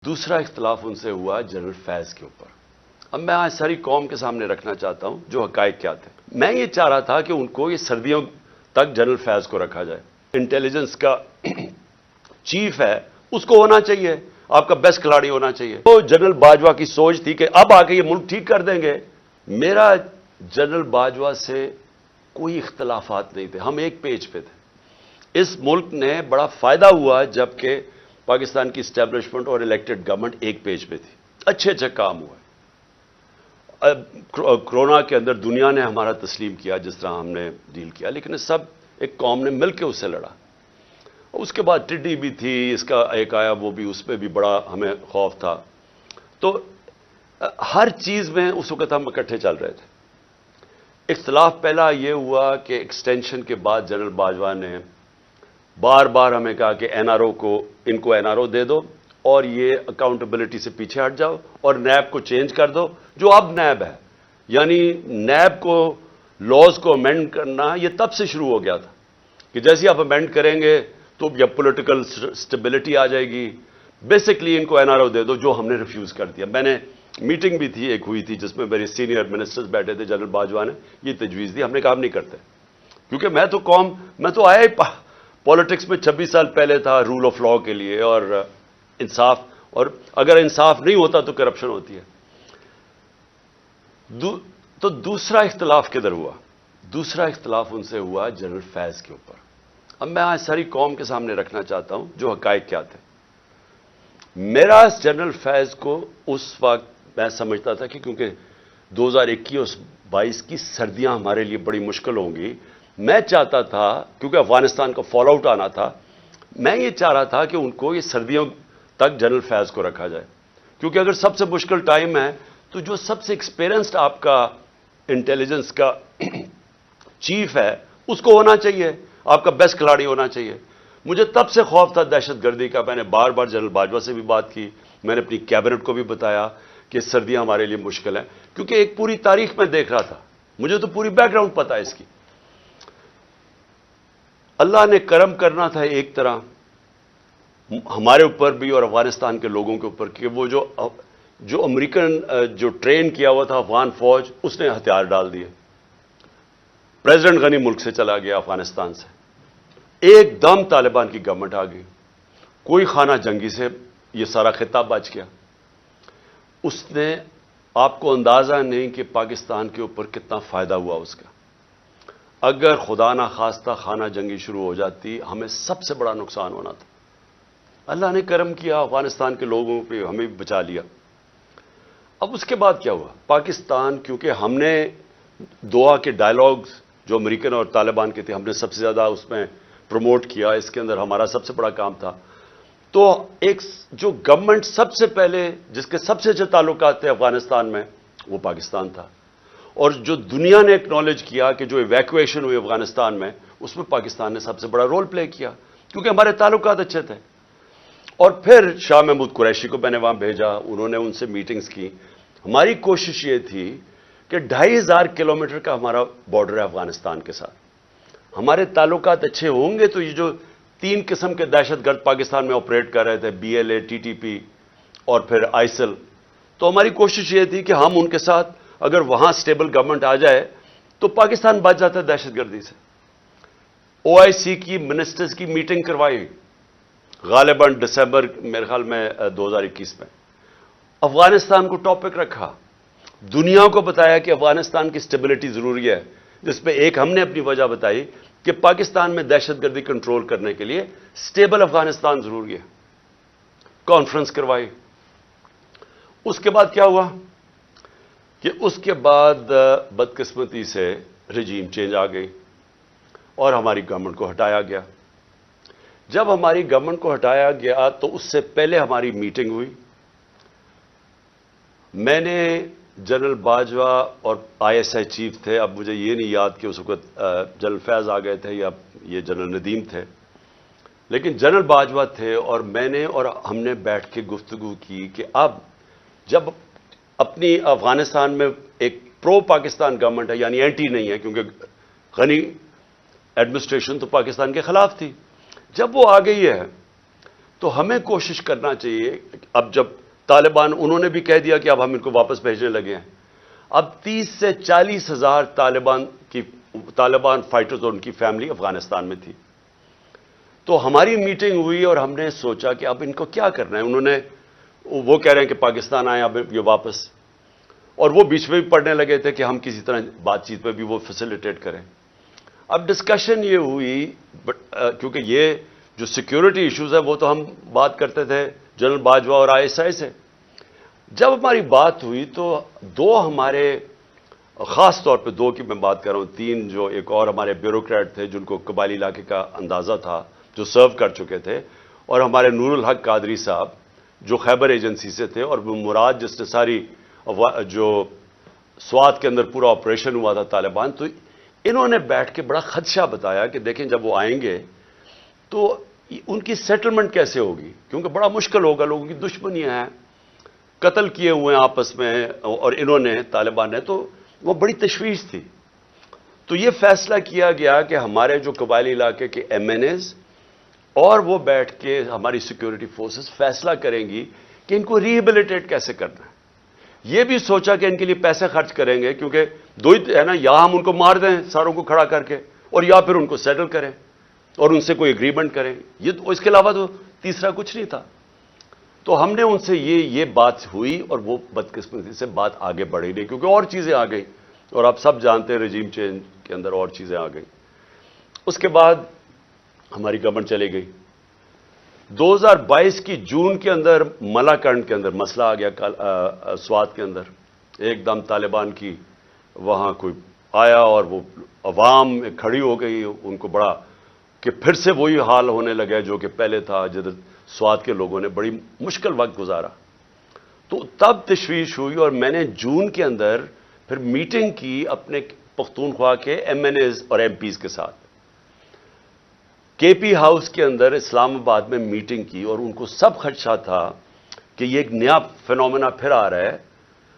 دوسرا اختلاف ان سے ہوا جنرل فیض کے اوپر۔ اب میں آج ساری قوم کے سامنے رکھنا چاہتا ہوں جو حقائق کیا تھے۔ میں یہ چاہ رہا تھا کہ ان کو یہ سردیوں تک جنرل فیض کو رکھا جائے۔ انٹیلیجنس کا چیف ہے، اس کو ہونا چاہیے، آپ کا بیسٹ کھلاڑی ہونا چاہیے۔ تو جنرل باجوہ کی سوچ تھی کہ اب آ کے یہ ملک ٹھیک کر دیں گے۔ میرا جنرل باجوہ سے کوئی اختلافات نہیں تھے، ہم ایک پیج پہ تھے۔ اس ملک نے بڑا فائدہ ہوا جبکہ پاکستان کی اسٹیبلشمنٹ اور الیکٹڈ گورنمنٹ ایک پیج پہ تھی، اچھے کام ہوئے۔ کرونا کے اندر دنیا نے ہمارا تسلیم کیا جس طرح ہم نے ڈیل کیا، لیکن سب ایک قوم نے مل کے اس سے لڑا۔ اس کے بعد ٹڈی بھی تھی، اس کا ایک آیا وہ بھی، اس پہ بھی بڑا ہمیں خوف تھا۔ تو ہر چیز میں اس وقت ہم اکٹھے چل رہے تھے۔ اختلاف پہلا یہ ہوا کہ ایکسٹینشن کے بعد جنرل باجوہ نے بار بار ہمیں کہا کہ این آر او کو، ان کو این آر او دے دو اور یہ اکاؤنٹیبلٹی سے پیچھے ہٹ جاؤ اور نیب کو چینج کر دو جو اب نیب ہے۔ یعنی نیب کو لاز کو امینڈ کرنا یہ تب سے شروع ہو گیا تھا کہ جیسے آپ امینڈ کریں گے تو یا پولیٹیکل سٹیبلٹی آ جائے گی۔ بیسکلی ان کو این آر او دے دو، جو ہم نے ریفیوز کر دیا۔ میں نے میٹنگ بھی تھی، ایک ہوئی تھی جس میں میرے سینئر منسٹرز بیٹھے تھے، جنرل باجوہ نے یہ تجویز دی، ہم نے کام نہیں کرتے کیونکہ میں تو آیا ہی پالیٹکس میں 26 سال پہلے تھا رول آف لا کے لیے اور انصاف، اور اگر انصاف نہیں ہوتا تو کرپشن ہوتی ہے۔ تو دوسرا اختلاف کدھر ہوا؟ دوسرا اختلاف ان سے ہوا جنرل فیض کے اوپر۔ اب میں آج ساری قوم کے سامنے رکھنا چاہتا ہوں جو حقائق کیا تھے۔ میرا جنرل فیض کو اس وقت میں سمجھتا تھا کہ کیونکہ 2021-22 کی سردیاں ہمارے لیے بڑی مشکل ہوں گی، میں چاہتا تھا کیونکہ افغانستان کا فال آؤٹ آنا تھا، میں یہ چاہ رہا تھا کہ ان کو یہ سردیوں تک جنرل فیض کو رکھا جائے، کیونکہ اگر سب سے مشکل ٹائم ہے تو جو سب سے ایکسپیرینسڈ آپ کا انٹیلیجنس کا چیف ہے اس کو ہونا چاہیے، آپ کا بیسٹ کھلاڑی ہونا چاہیے۔ مجھے تب سے خوف تھا دہشت گردی کا، میں نے بار بار جنرل باجوہ سے بھی بات کی، میں نے اپنی کیبنٹ کو بھی بتایا کہ سردیاں ہمارے لیے مشکل ہیں، کیونکہ ایک پوری تاریخ میں دیکھ رہا تھا، مجھے تو پوری بیک گراؤنڈ پتا ہے اس کی۔ اللہ نے کرم کرنا تھا ایک طرح ہمارے اوپر بھی اور افغانستان کے لوگوں کے اوپر کہ وہ جو امریکن جو ٹرین کیا ہوا تھا افغان فوج، اس نے ہتھیار ڈال دیے۔ پریزیڈنٹ غنی ملک سے چلا گیا افغانستان سے، ایک دم طالبان کی گورنمنٹ آ گئی، کوئی خانہ جنگی سے یہ سارا خطہ بچ گیا۔ اس نے آپ کو اندازہ نہیں کہ پاکستان کے اوپر کتنا فائدہ ہوا اس کا۔ اگر خدا نہ خواستہ خانہ جنگی شروع ہو جاتی ہمیں سب سے بڑا نقصان ہونا تھا۔ اللہ نے کرم کیا، افغانستان کے لوگوں پہ ہمیں بھی بچا لیا۔ اب اس کے بعد کیا ہوا؟ پاکستان، کیونکہ ہم نے دوحہ کے ڈائلاگز جو امریکن اور طالبان کے تھے، ہم نے سب سے زیادہ اس میں پروموٹ کیا، اس کے اندر ہمارا سب سے بڑا کام تھا۔ تو ایک جو گورنمنٹ سب سے پہلے جس کے سب سے اچھے تعلقات تھے افغانستان میں، وہ پاکستان تھا، اور جو دنیا نے ایکنالج کیا کہ جو ایویکویشن ہوئی افغانستان میں، اس میں پاکستان نے سب سے بڑا رول پلے کیا کیونکہ ہمارے تعلقات اچھے تھے۔ اور پھر شاہ محمود قریشی کو میں نے وہاں بھیجا، انہوں نے ان سے میٹنگز کی۔ ہماری کوشش یہ تھی کہ 2500 کلومیٹر کا ہمارا بارڈر ہے افغانستان کے ساتھ، ہمارے تعلقات اچھے ہوں گے تو یہ جو 3 قسم کے دہشت گرد پاکستان میں آپریٹ کر رہے تھے، B L A, T T P اور پھر آئسل، تو ہماری کوشش یہ تھی کہ ہم ان کے ساتھ اگر وہاں سٹیبل گورنمنٹ آ جائے تو پاکستان بچ جاتا ہے دہشت گردی سے۔ او آئی سی کی منسٹرز کی میٹنگ کروائی غالباً دسمبر میرے خیال میں 2021 میں، افغانستان کو ٹاپک رکھا، دنیا کو بتایا کہ افغانستان کی سٹیبلٹی ضروری ہے، جس پہ ایک ہم نے اپنی وجہ بتائی کہ پاکستان میں دہشت گردی کنٹرول کرنے کے لیے سٹیبل افغانستان ضروری ہے۔ کانفرنس کروائی۔ اس کے بعد کیا ہوا کہ اس کے بعد بدقسمتی سے رجیم چینج آ گئی اور ہماری گورنمنٹ کو ہٹایا گیا۔ جب ہماری گورنمنٹ کو ہٹایا گیا تو اس سے پہلے ہماری میٹنگ ہوئی، میں نے جنرل باجوہ اور آئی ایس آئی چیف تھے، اب مجھے یہ نہیں یاد کہ اس وقت جنرل فیض آ گئے تھے یا یہ جنرل ندیم تھے، لیکن جنرل باجوہ تھے اور میں نے اور ہم نے بیٹھ کے گفتگو کی کہ اب جب اپنی افغانستان میں ایک پرو پاکستان گورنمنٹ ہے، یعنی اینٹی نہیں ہے کیونکہ غنی ایڈمنسٹریشن تو پاکستان کے خلاف تھی، جب وہ آ گئی ہے تو ہمیں کوشش کرنا چاہیے. اب جب طالبان انہوں نے بھی کہہ دیا کہ اب ہم ان کو واپس بھیجنے لگے ہیں, اب 30 سے 40 ہزار طالبان فائٹرز اور ان کی فیملی افغانستان میں تھی. تو ہماری میٹنگ ہوئی اور ہم نے سوچا کہ اب ان کو کیا کرنا ہے. انہوں نے وہ کہہ رہے ہیں کہ پاکستان آئے اب یہ واپس, اور وہ بیچ میں بھی پڑھنے لگے تھے کہ ہم کسی طرح بات چیت پہ بھی وہ فیسیلیٹیٹ کریں. اب ڈسکشن یہ ہوئی کیونکہ یہ جو سیکیورٹی ایشوز ہے وہ تو ہم بات کرتے تھے جنرل باجوہ اور ISI سے. جب ہماری بات ہوئی تو دو ہمارے, خاص طور پہ دو کی میں بات کر رہا ہوں, 3 جو ایک اور ہمارے بیوروکریٹ تھے جن کو قبائلی علاقے کا اندازہ تھا, جو سرو کر چکے تھے, اور ہمارے نور الحق قادری صاحب جو خیبر ایجنسی سے تھے, اور مراد جس نے ساری جو سوات کے اندر پورا آپریشن ہوا تھا طالبان. تو انہوں نے بیٹھ کے بڑا خدشہ بتایا کہ دیکھیں جب وہ آئیں گے تو ان کی سیٹلمنٹ کیسے ہوگی, کیونکہ بڑا مشکل ہوگا, لوگوں کی دشمنیاں ہیں, قتل کیے ہوئے ہیں آپس میں, اور انہوں نے طالبان نے, تو وہ بڑی تشویش تھی. تو یہ فیصلہ کیا گیا کہ ہمارے جو قبائلی علاقے کے MNAs اور وہ بیٹھ کے ہماری سیکیورٹی فورسز فیصلہ کریں گی کہ ان کو ریہیبلیٹیٹ کیسے کرنا ہے. یہ بھی سوچا کہ ان کے لیے پیسے خرچ کریں گے, کیونکہ دو ہی ہے نا, یا ہم ان کو مار دیں ساروں کو کھڑا کر کے, اور یا پھر ان کو سیٹل کریں اور ان سے کوئی اگریمنٹ کریں. یہ اس کے علاوہ تو تیسرا کچھ نہیں تھا. تو ہم نے ان سے یہ بات ہوئی, اور وہ بدقسمتی سے بات آگے بڑھی نہیں, کیونکہ اور چیزیں آ گئیں, اور آپ سب جانتے ہیں رجیم چینج کے اندر اور چیزیں آ گئیں. اس کے بعد ہماری گورنمنٹ چلی گئی. 2022 کی جون کے اندر ملاکنڈ کے اندر مسئلہ آ گیا سوات کے اندر. ایک دم طالبان کی وہاں کوئی آیا اور وہ عوام کھڑی ہو گئی, ان کو بڑا کہ پھر سے وہی حال ہونے لگا جو کہ پہلے تھا, جدھر سوات کے لوگوں نے بڑی مشکل وقت گزارا. تو تب تشویش ہوئی, اور میں نے جون کے اندر پھر میٹنگ کی اپنے پختونخوا کے MNAs اور MPs کے ساتھ. KP ہاؤس کے اندر اسلام آباد میں میٹنگ کی, اور ان کو سب خدشہ تھا کہ یہ ایک نیا فینومینا پھر آ رہا ہے.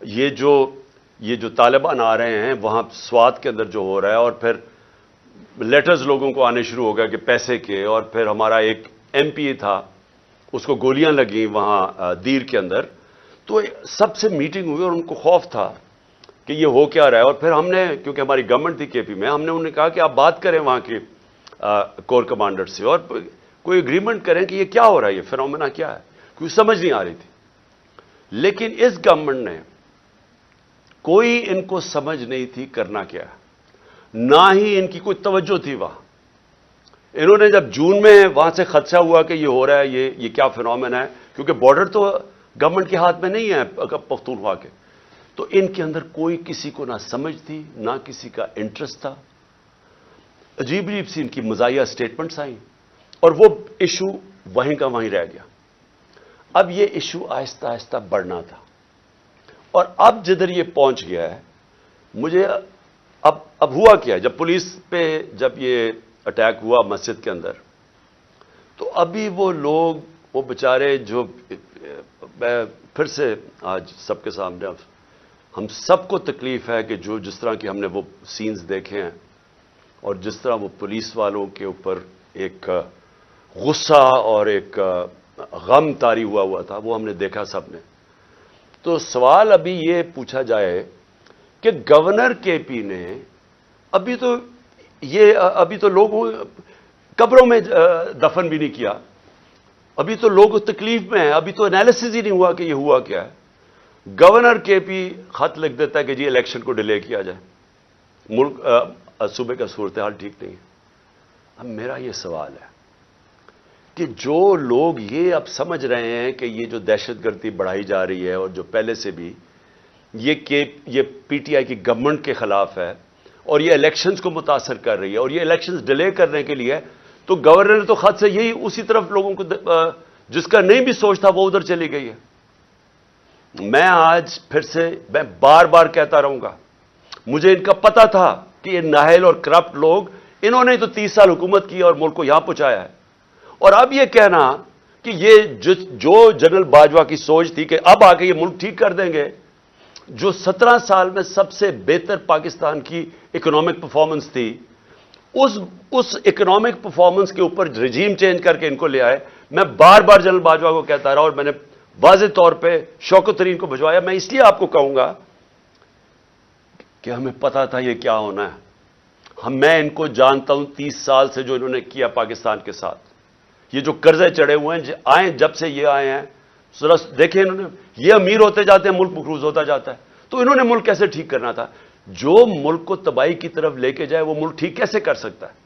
یہ جو طالبان آ رہے ہیں وہاں سوات کے اندر جو ہو رہا ہے, اور پھر لیٹرز لوگوں کو آنے شروع ہو گیا کہ پیسے کے, اور پھر ہمارا ایک MP تھا اس کو گولیاں لگیں وہاں دیر کے اندر. تو سب سے میٹنگ ہوئی اور ان کو خوف تھا کہ یہ ہو کیا رہا ہے. اور پھر ہم نے, کیونکہ ہماری گورنمنٹ تھی KP میں, ہم نے انہیں کہا کہ آپ بات کریں وہاں کے کور کمانڈر سے, اور کوئی اگریمنٹ کریں کہ یہ کیا ہو رہا ہے, یہ فینومینا کیا ہے, کیونکہ سمجھ نہیں آ رہی تھی. لیکن اس گورنمنٹ نے کوئی ان کو سمجھ نہیں تھی کرنا کیا ہے, نہ ہی ان کی کوئی توجہ تھی وہاں. انہوں نے جب جون میں وہاں سے خدشہ ہوا کہ یہ ہو رہا ہے, یہ کیا فینومینا ہے, کیونکہ بارڈر تو گورنمنٹ کے ہاتھ میں نہیں ہے پختونخوا کے, تو ان کے اندر کوئی کسی کو نہ سمجھ تھی نہ کسی کا انٹرسٹ تھا. عجیب عجیب سی ان کی مزاحیہ سٹیٹمنٹس آئیں, اور وہ ایشو وہیں کا وہیں رہ گیا. اب یہ ایشو آہستہ آہستہ بڑھنا تھا, اور اب جدھر یہ پہنچ گیا ہے, مجھے اب ہوا کیا, جب پولیس پہ جب یہ اٹیک ہوا مسجد کے اندر, تو ابھی وہ لوگ, وہ بیچارے, جو میں پھر سے آج سب کے سامنے, ہم سب کو تکلیف ہے کہ جس طرح کی ہم نے وہ سینز دیکھے ہیں, اور جس طرح وہ پولیس والوں کے اوپر ایک غصہ اور ایک غم طاری ہوا تھا, وہ ہم نے دیکھا سب نے. تو سوال ابھی یہ پوچھا جائے کہ گورنر KP نے ابھی تو لوگوں قبروں میں دفن بھی نہیں کیا, ابھی تو لوگ تکلیف میں ہیں, ابھی تو انالیسس ہی نہیں ہوا کہ یہ ہوا کیا ہے. گورنر KP خط لکھ دیتا ہے کہ جی الیکشن کو ڈیلے کیا جائے, ملک صوبے کا صورتحال ٹھیک نہیں ہے. اب میرا یہ سوال ہے کہ جو لوگ یہ اب سمجھ رہے ہیں کہ یہ جو دہشت گردی بڑھائی جا رہی ہے, اور جو پہلے سے بھی یہ PTI کی گورنمنٹ کے خلاف ہے, اور یہ الیکشنز کو متاثر کر رہی ہے, اور یہ الیکشنز ڈیلے کرنے کے لیے, تو گورنر نے تو خط سے یہی اسی طرف لوگوں کو, جس کا نہیں بھی سوچ تھا وہ ادھر چلی گئی ہے. میں آج پھر سے میں بار بار کہتا رہوں گا, مجھے ان کا پتہ تھا کہ یہ نااہل اور کرپٹ لوگ, انہوں نے تو 30 سال حکومت کی اور ملک کو یہاں پہنچایا ہے. اور اب یہ کہنا کہ یہ جو جنرل باجوہ کی سوچ تھی کہ اب آ کے یہ ملک ٹھیک کر دیں گے, جو 17 سال میں سب سے بہتر پاکستان کی اکنامک پرفارمنس تھی, اس اکنامک پرفارمنس کے اوپر رجیم چینج کر کے ان کو لے آئے. میں بار بار جنرل باجوہ کو کہتا رہا اور میں نے واضح طور پہ شوکت ترین کو بھجوایا. میں اس لیے آپ کو کہوں گا کہ ہمیں پتا تھا یہ کیا ہونا ہے. میں ان کو جانتا ہوں 30 سال سے جو انہوں نے کیا پاکستان کے ساتھ. یہ جو قرضے چڑھے ہوئے ہیں آئیں جب سے یہ آئے ہیں ذرا دیکھیں انہوں نے, یہ امیر ہوتے جاتے ہیں ملک مقروض ہوتا جاتا ہے. تو انہوں نے ملک کیسے ٹھیک کرنا تھا؟ جو ملک کو تباہی کی طرف لے کے جائے وہ ملک ٹھیک کیسے کر سکتا ہے؟